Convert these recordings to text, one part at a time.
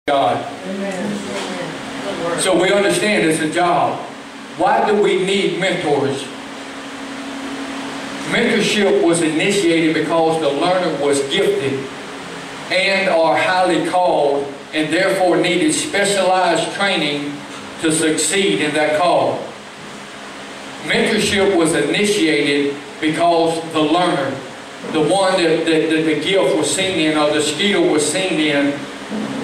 God. So we understand it's a job. Why do we need mentors? Mentorship was initiated because the learner was gifted and are highly called and therefore needed specialized training to succeed in that call. Mentorship was initiated because the learner, the one that the gift was seen in or the skill was seen in,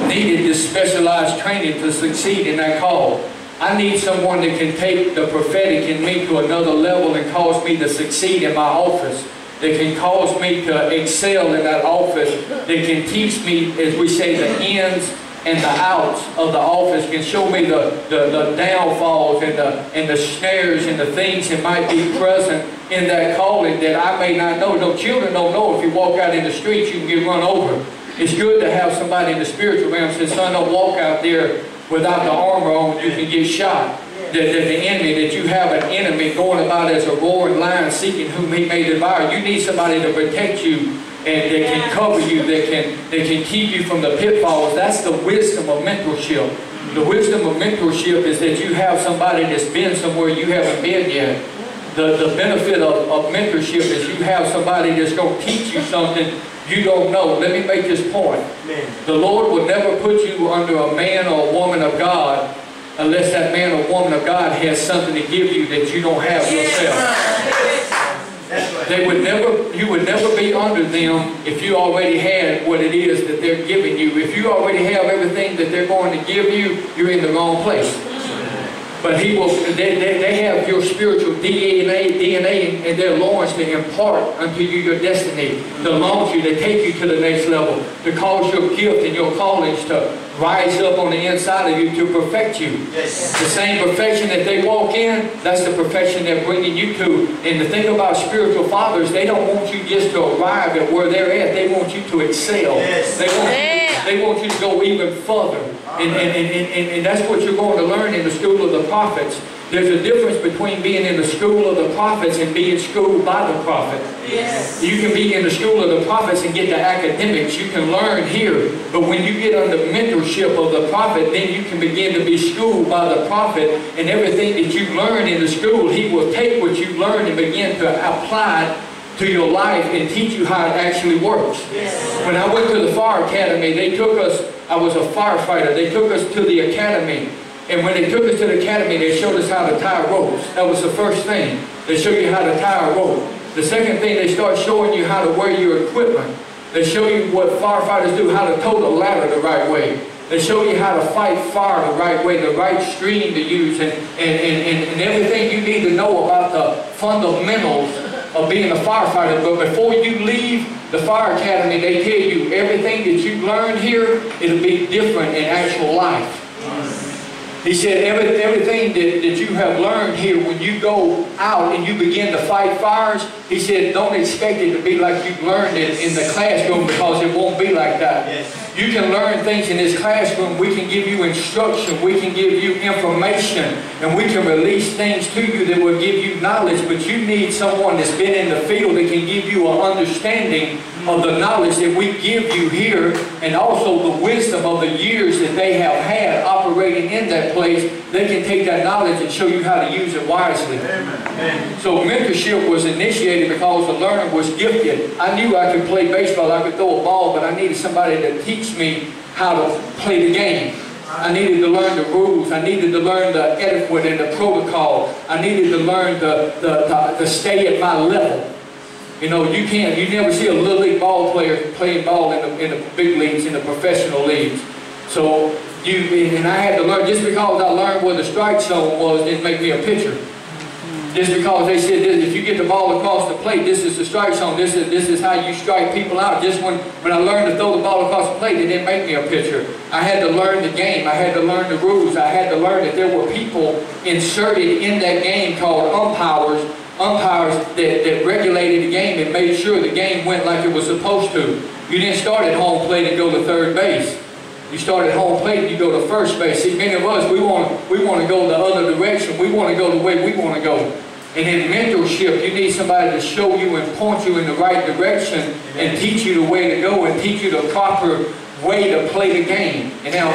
needed this specialized training to succeed in that call. I need someone that can take the prophetic in me to another level and cause me to succeed in my office. That can cause me to excel in that office. That can teach me, as we say, the ins and the outs of the office. Can show me the downfalls and the snares and the things that might be present in that calling that I may not know. No, children don't know if you walk out in the streets you can get run over. It's good to have somebody in the spiritual realm say, son, don't walk out there without the armor on, you can get shot. That the enemy, that you have an enemy going about as a roaring lion seeking whom he may devour. You need somebody to protect you and that can cover you, that can keep you from the pitfalls. That's the wisdom of mentorship. The wisdom of mentorship is that you have somebody that's been somewhere you haven't been yet. The benefit of mentorship is you have somebody that's going to teach you something you don't know. Let me make this point. The Lord will never put you under a man or a woman of God unless that man or woman of God has something to give you that you don't have yourself. You would never be under them if you already had what it is that they're giving you. If you already have everything that they're going to give you, you're in the wrong place. But he will. They have your spiritual DNA in their loins to impart unto you your destiny, to launch you, to take you to the next level, to cause your gift and your callings to rise up on the inside of you to perfect you. Yes. The same perfection that they walk in, that's the perfection they're bringing you to. And the thing about spiritual fathers, they don't want you just to arrive at where they're at. They want you to excel. Yes. They want you to go even further. And that's what you're going to learn in the school of the prophets. There's a difference between being in the school of the prophets and being schooled by the prophet. Yes. You can be in the school of the prophets and get the academics. You can learn here. But when you get under mentorship of the prophet, then you can begin to be schooled by the prophet. And everything that you learn in the school, he will take what you learned and begin to apply it to your life and teach you how it actually works. Yes. When I went to the fire academy, they took us, I was a firefighter, they took us to the academy. And when they took us to the academy, they showed us how to tie ropes. That was the first thing. They showed you how to tie a rope. The second thing, they start showing you how to wear your equipment. They show you what firefighters do, how to tow the ladder the right way. They show you how to fight fire the right way, the right stream to use, and everything you need to know about the fundamentals of being a firefighter. But before you leave the fire academy, they tell you everything that you learned here, it'll be different in actual life. He said everything that you have learned here, when you go out and you begin to fight fires, he said don't expect it to be like you've learned it in the classroom, because it won't be like that. Yes. You can learn things in this classroom. We can give you instruction. We can give you information. And we can release things to you that will give you knowledge. But you need someone that's been in the field that can give you an understanding of the knowledge that we give you here, and also the wisdom of the years that they have had operating in that place. They can take that knowledge and show you how to use it wisely. Amen. So mentorship was initiated because the learner was gifted. I knew I could play baseball, I could throw a ball, but I needed somebody to teach me how to play the game. I needed to learn the rules. I needed to learn the etiquette and the protocol. I needed to learn to stay at my level. You know, you never see a little league ball player playing ball in the big leagues, in the professional leagues. So and I had to learn. Just because I learned where the strike zone was didn't make me a pitcher. Just because they said this, if you get the ball across the plate, this is the strike zone. This is how you strike people out. Just when I learned to throw the ball across the plate, it didn't make me a pitcher. I had to learn the game. I had to learn the rules. I had to learn that there were people inserted in that game called umpires that regulated the game and made sure the game went like it was supposed to. You didn't start at home plate and go to third base. You start at home plate and you go to first base. See, many of us, we want to go the other direction. We want to go the way we want to go. And in mentorship, you need somebody to show you and point you in the right direction and teach you the way to go and teach you the proper way to play the game. And now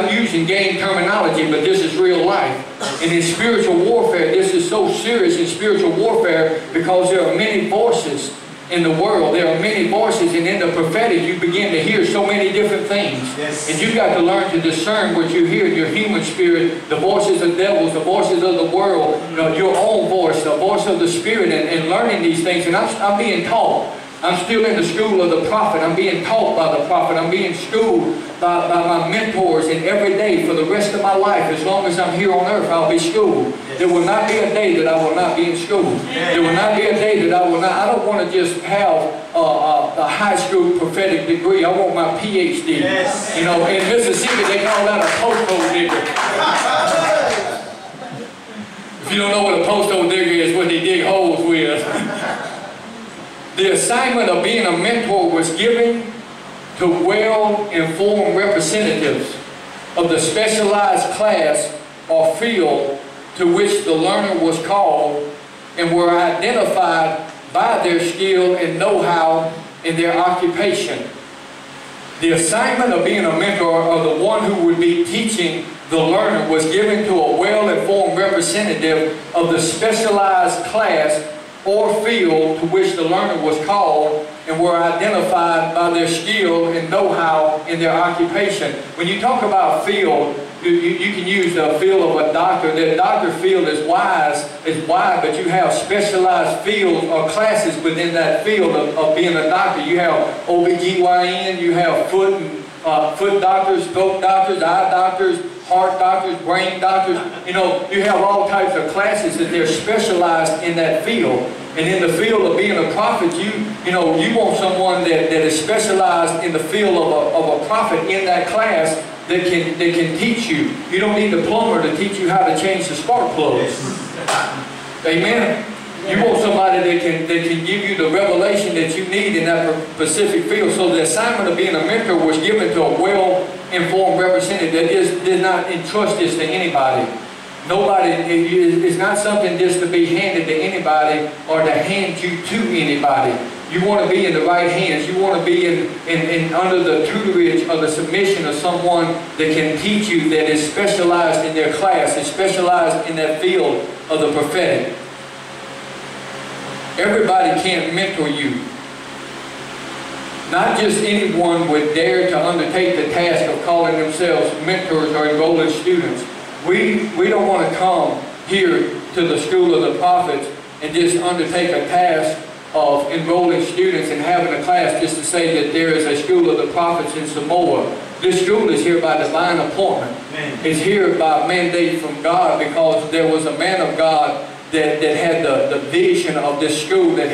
I'm using game terminology, but this is real life. And in spiritual warfare, this is so serious in spiritual warfare because there are many voices in the world. There are many voices, and in the prophetic you begin to hear so many different things. Yes. And you've got to learn to discern what you hear in your human spirit, the voices of devils, the voices of the world, your own voice, the voice of the Spirit, and learning these things. And I'm being taught. I'm still in the school of the prophet. I'm being taught by the prophet. I'm being schooled by my mentors, and every day for the rest of my life, as long as I'm here on earth, I'll be schooled. Yes. There will not be a day that I will not be in school. Yes. There will not be a day that I will not. I don't want to just have a high school prophetic degree. I want my PhD. Yes. You know, in Mississippi they call that a postcode digger. If you don't know what a postcode digger is, what they dig holes with. The assignment of being a mentor was given to well-informed representatives of the specialized class or field to which the learner was called, and were identified by their skill and know-how in their occupation. The assignment of being a mentor, or the one who would be teaching the learner, was given to a well-informed representative of the specialized class or field to which the learner was called, and were identified by their skill and know-how in their occupation. When you talk about field, you can use the field of a doctor. The doctor field is wide, but you have specialized fields or classes within that field of being a doctor. You have OBGYN, you have foot doctors, throat doctors, eye doctors, heart doctors, brain doctors. You know, you have all types of classes that they're specialized in that field. And in the field of being a prophet, you want someone that is specialized in the field of a prophet in that class that can teach you. You don't need the plumber to teach you how to change the spark plugs. Amen. You want somebody that can give you the revelation that you need in that specific field. So the assignment of being a mentor was given to a well-informed representative that did not entrust this to anybody. Nobody, it's not something just to be handed to anybody or to hand you to anybody. You want to be in the right hands. You want to be in under the tutorage or the submission of someone that can teach you, that is specialized in their class, is specialized in that field of the prophetic. Everybody can't mentor you. Not just anyone would dare to undertake the task of calling themselves mentors or enrolling students. We don't want to come here to the school of the prophets and just undertake a task of enrolling students and having a class just to say that there is a school of the prophets in Samoa. This school is here by divine appointment. Amen. It's here by mandate from God, because there was a man of God that had the vision of this school, that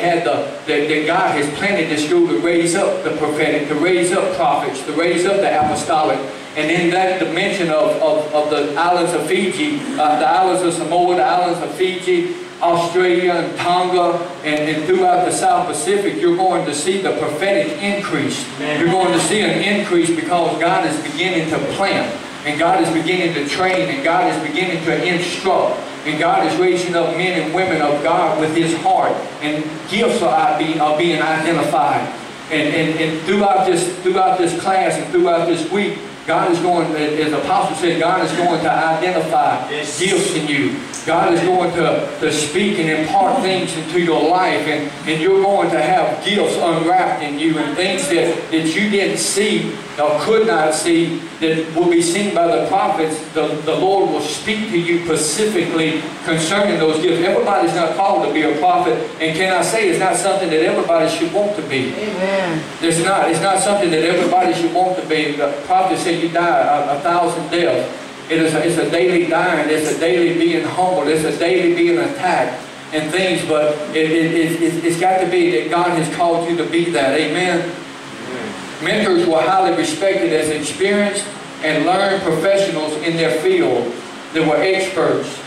God has planted this school to raise up the prophetic, to raise up prophets, to raise up the apostolic. And in that dimension of the islands of Fiji, the islands of Samoa, the islands of Fiji, Australia and Tonga, and throughout the South Pacific, you're going to see the prophetic increase. Amen. You're going to see an increase because God is beginning to plant, and God is beginning to train, and God is beginning to instruct. And God is raising up men and women of God with His heart, and gifts are being identified. And throughout this class and throughout this week, God is going, as the apostle said, God is going to identify gifts in you. God is going to speak and impart things into your life, and you're going to have gifts unwrapped in you, and things that you didn't see or could not see that will be seen by the prophets. The Lord will speak to you specifically concerning those gifts. Everybody's not called to be a prophet, and can I say it's not something that everybody should want to be. Amen. It's not something that everybody should want to be. The prophet said you die 1,000 deaths. It's a daily dying. It's a daily being humbled. It's a daily being attacked and things. But it's got to be that God has called you to be that. Amen. Mentors were highly respected as experienced and learned professionals in their field. They were experts.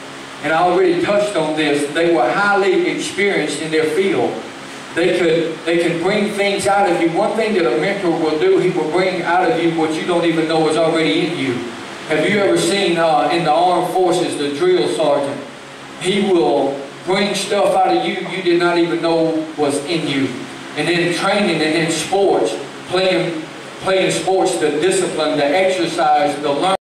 And I already touched on this. They were highly experienced in their field. They could bring things out of you. One thing that a mentor will do, he will bring out of you what you don't even know is already in you. Have you ever seen in the armed forces, the drill sergeant? He will bring stuff out of you did not even know was in you. And in training and in sports, playing playing sports, the discipline, the exercise, the learning.